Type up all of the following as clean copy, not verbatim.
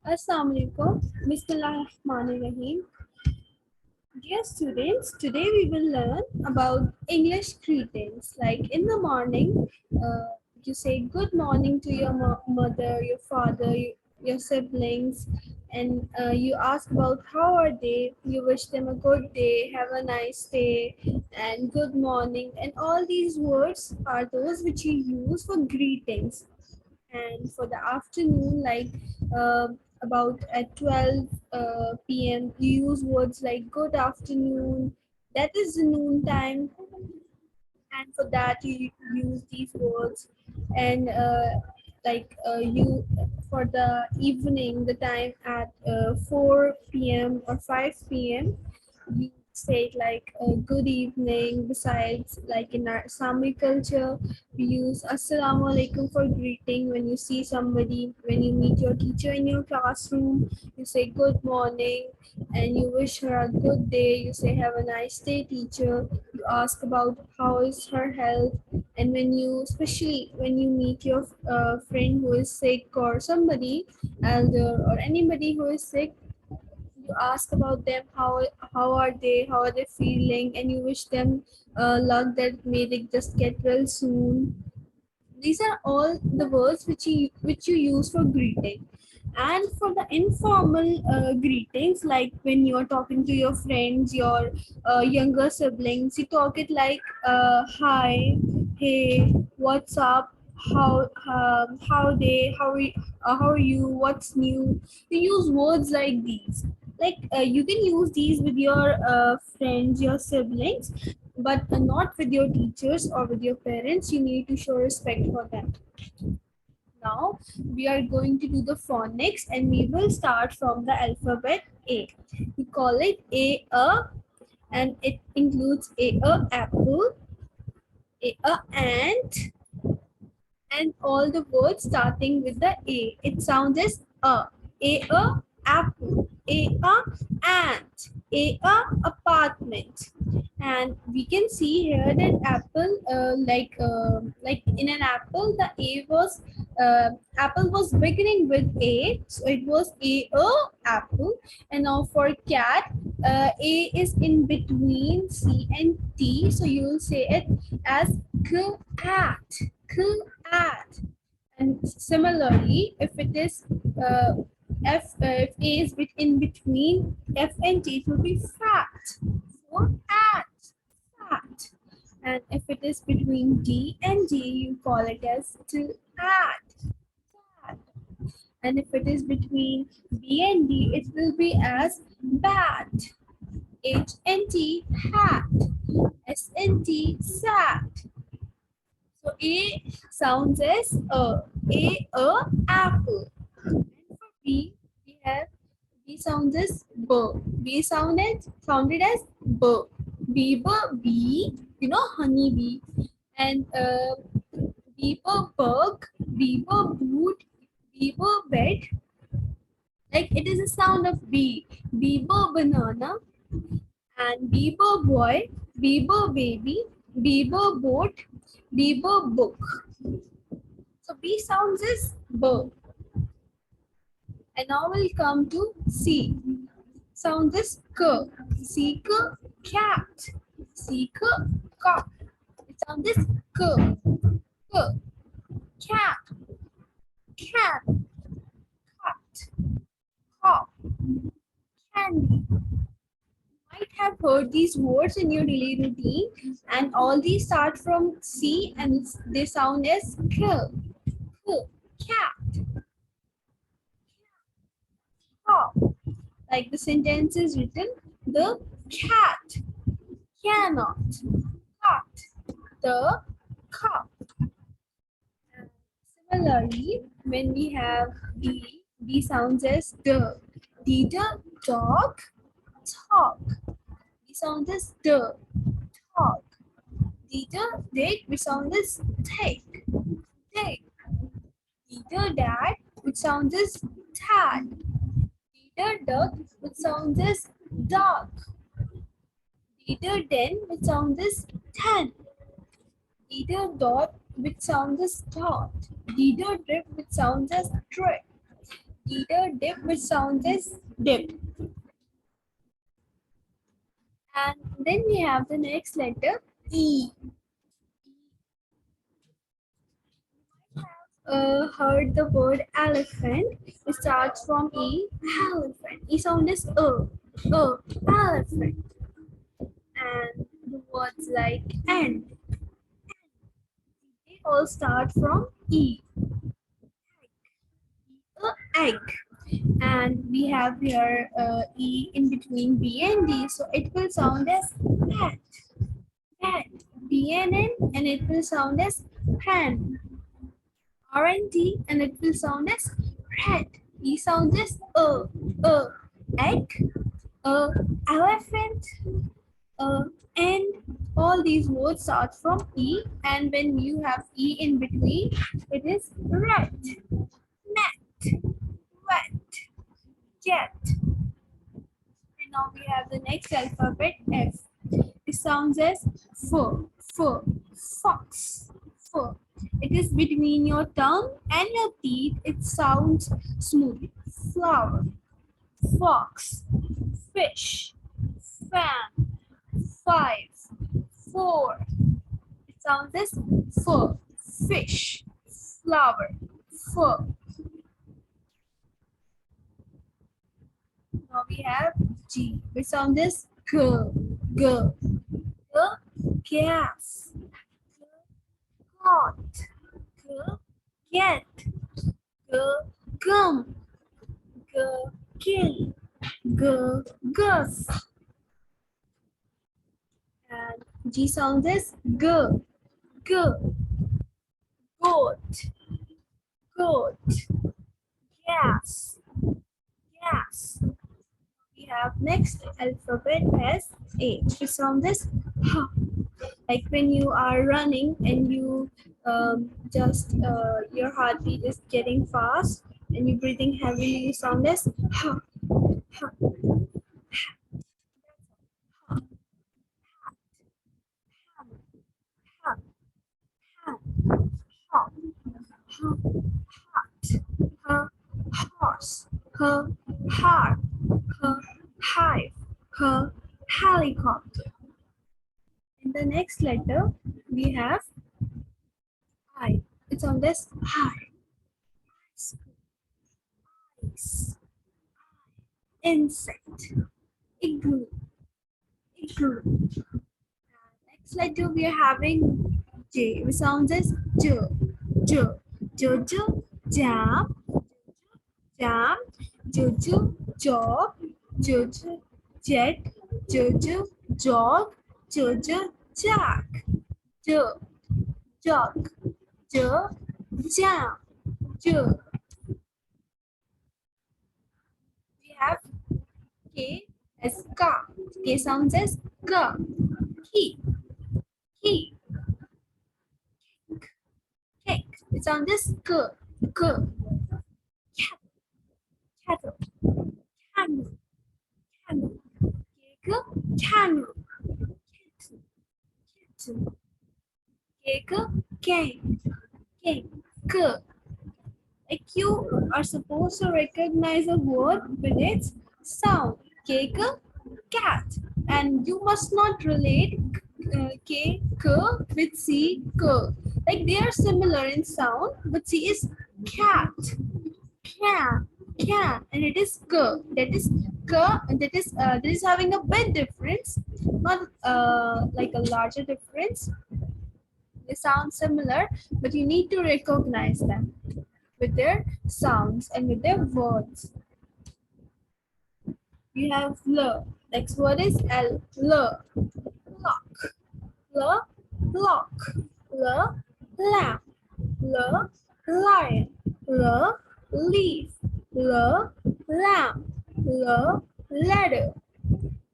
Assalamu alaikum. Bismillahirrahmanirrahim. Dear students, today we will learn about English greetings. Like in the morning, you say good morning to your mother, your father, your siblings, and you ask about how are they. You wish them a good day, have a nice day, and good morning. And all these words are those which you use for greetings. And for the afternoon, like uh, about at 12 p.m. you use words like good afternoon, that is the noon time, and for that you use these words. And you for the evening, the time at 4 p.m. or 5 p.m, you say it like good evening. Besides, like in our Sami culture, we use assalamu alaikum for greeting. When you see somebody, when you meet your teacher in your classroom, you say good morning, and you wish her a good day. You say have a nice day, teacher. You ask about how is her health. And when you, especially when you meet your friend who is sick, or somebody elder or anybody who is sick, you ask about them, how are they feeling, and you wish them luck, that may they just get well soon. These are all the words which you use for greeting. And for the informal greetings, like when you're talking to your friends, your younger siblings, you talk it like hi, hey, what's up, how are you, what's new. You use words like these. Like you can use these with your friends, your siblings, but not with your teachers or with your parents. You need to show respect for them. Now we are going to do the phonics, and we will start from the alphabet A. We call it A, and it includes A apple, A ant, and all the words starting with the A. It sounds as A apple, A ant, A apartment. And we can see here that apple, like in an apple, the apple was beginning with A, so it was A apple. And now for cat, A is in between C and T, so you will say it as cat, cat. And similarly, if it is if A is in between F and T, it will be fat. So fat. And if it is between D and G, you call it as tat. And if it is between B and D, it will be as bat. H and T, hat. S and T, sat. So A sounds as apple. And for B, we have B sounds as b. B sounded as b. Bee, honey bee. And beaver bug, beaver boot, beaver bed. Like it is a sound of B. Beaver banana, and beaver boy, beaver baby, beaver boat, beaver book. So B sounds is b. And now we'll come to C. Sound is k. Seek cat. Seek cock. It sounds is k. K. Cat. Cat. Cut. Cop. Candy. Might have heard these words in your daily routine, and all these start from C and they sound as k. Cat. Cop. Like the sentence is written, the cat cannot cut the cup. And similarly, when we have D, D sounds as the. D the dog, talk. D sounds as the, talk. D the dick, which sounds as take, take. D the dad, which sounds as tad. D the duck, which sounds as dog. Either den, which sounds as 10. Either dot, which sounds as dot. Either drip, which sounds as drip. Eater, dip, which sounds as dip. And then we have the next letter, E. Heard the word elephant. It starts from E, elephant. E sound is elephant. And the words like and, they all start from E, egg. And we have here E in between B and D, so it will sound as pat, pat. B and N, and it will sound as pan. R and D, and it will sound as rat. E sounds as egg, elephant, and all these words start from E, and when you have E in between, it is rat, net, wet, jet. And now we have the next alphabet, F. It sounds as fur, fox, fur. It is between your tongue and your teeth. It sounds smooth. Flower, fox, fish, fan, 5, 4. It sounds as fur, fish, flower, fur. Now we have G, which sounds as g, g, gas, got, get, gum, kill, gus. And G sounds as g, goat, gas. We have next alphabet as H, which sounds as h. Like when you are running and you your heartbeat is getting fast and you're breathing heavily, you sound as h. Horse, her heart, her hive, her helicopter. In the next letter, we have I. It's on this I. Ice, insect, igloo. Next letter we are having J, which sounds as J, Jojo, jam, Jojo, job, Jojo, jet, Jojo, jog, Jojo, jack, Jo, jog, Jo, jam, Jo. We have K as ka. K sounds as ka. Key, cake. It sounds as k, cattle, camel, cake, camel, kitten, cake, cake. Like you are supposed to recognize a word with its sound. Cake, cat, and you must not relate k, with c, k. Like they are similar in sound, but c is cat, can, and it is k. That is k. That is having a bit difference, not like a larger difference. They sound similar, but you need to recognize them with their sounds and with their words. We have L. Next word is L. L. Lock. L. Lock. L. Lamp. L. Lion. L. Leaf. L. Lamp. L. Ladder.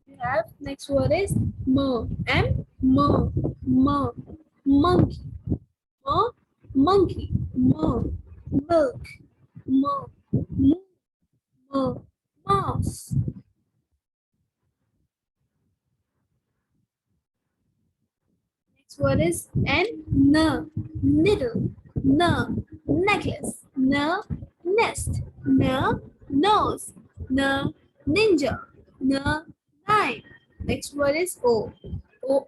We have next word is M. M. M. Monkey. M. Monkey. M. Milk. M. Mouse. Next word is N. Needle. Necklace. nest, n, nose, n, ninja, n, nine. Next word is O. O,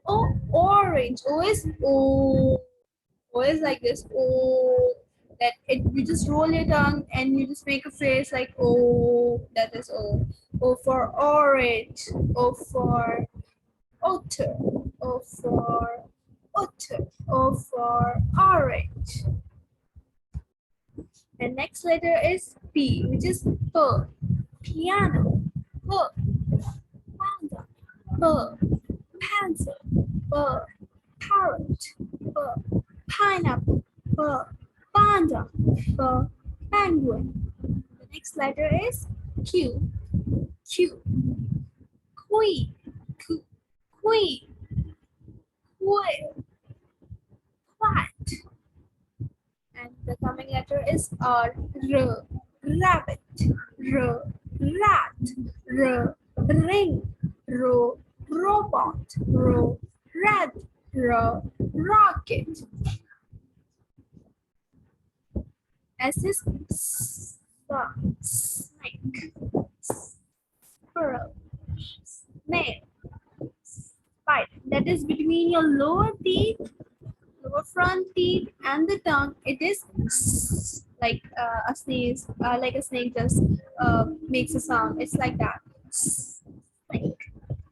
orange. O is O. O is like this. O. That it, you just roll your tongue and you just make a face like O. That is O. O for orange. O for otter. O for otter. O for orange. And next letter is P, which is P. Piano. P. Panda. P. Pencil. P. Parrot. P. Pineapple. P. Panda. P. Penguin. The next letter is Q. Q. Queen. Q. Queen. Quail. Quiet. And the coming letter is R. R. Rabbit. R. Rat. R. Ring. R. Robot. R. Red. R. Rocket. S is snake. Squirrel. Snail. Spider. That is between your lower teeth, lower front teeth, and the tongue. It is like a sneeze, like a snake just makes a sound. It's like that. Snake,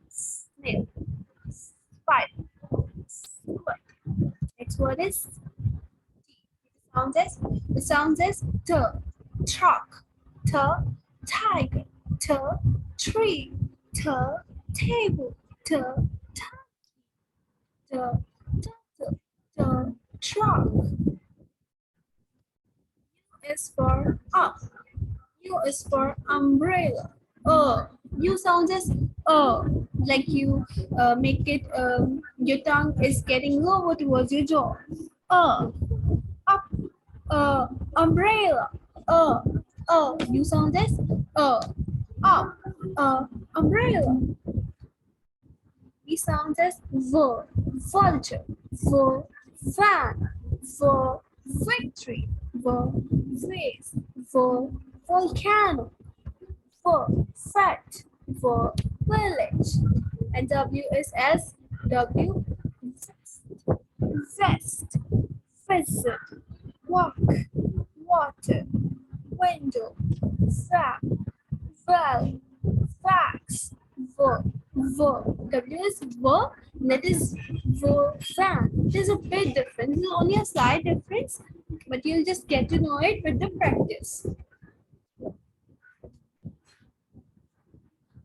snail, spider, squirrel. Next word is T. The sound is T. Truck, T. Tiger, T. Tree, T. Table, T. The truck. U is for up. U is for umbrella. U sounds as like you make it. Your tongue is getting lower towards your jaw. Up. Umbrella. You sound as up. Umbrella. V sounds as vulture, fan, victory, vase, volcano, fat, village. And W is as W, vest, visit, walk, water, window, fab, val, fax, W is ver, that is fan. There's a big difference. There's only a slight difference, but you'll just get to know it with the practice.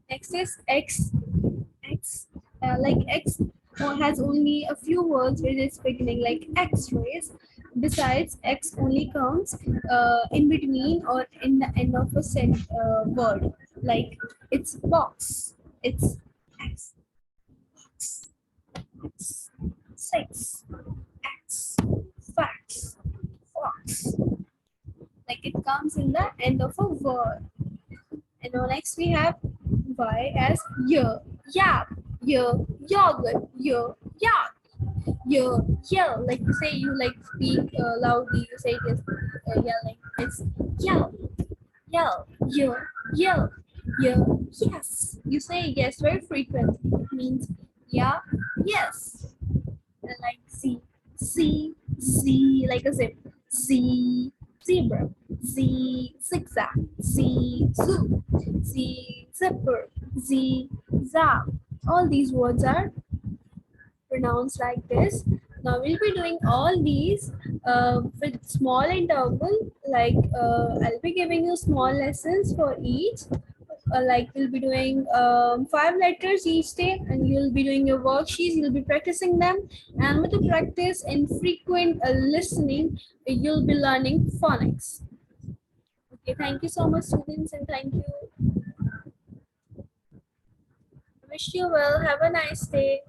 Next is X. Like X has only a few words with its beginning, like X-rays. Besides, X only comes in between or in the end of a word. Like it's box. It's X. Box. X. 6. X. Fax. Fox. Like it comes in the end of a word. And now next we have Y as year. Yap. Year. Yogurt. Year. Yak. Year. Yell. Like you say you like speak loudly. You say it is yelling. It's yell. Yell. Year. Yell. Yeah, yes. You say yes very frequently. It means yeah, yes. And like Z, like a zip. Z, zebra. Z, zigzag. Z, zoo. Z, zipper. Z, zap. All these words are pronounced like this. Now we'll be doing all these with small interval. Like I'll be giving you small lessons for each. Like we'll be doing 5 letters each day, and you'll be doing your worksheets, you'll be practicing them, and with the practice and frequent listening, you'll be learning phonics. Okay, thank you so much, students, and thank you. I wish you well. Have a nice day.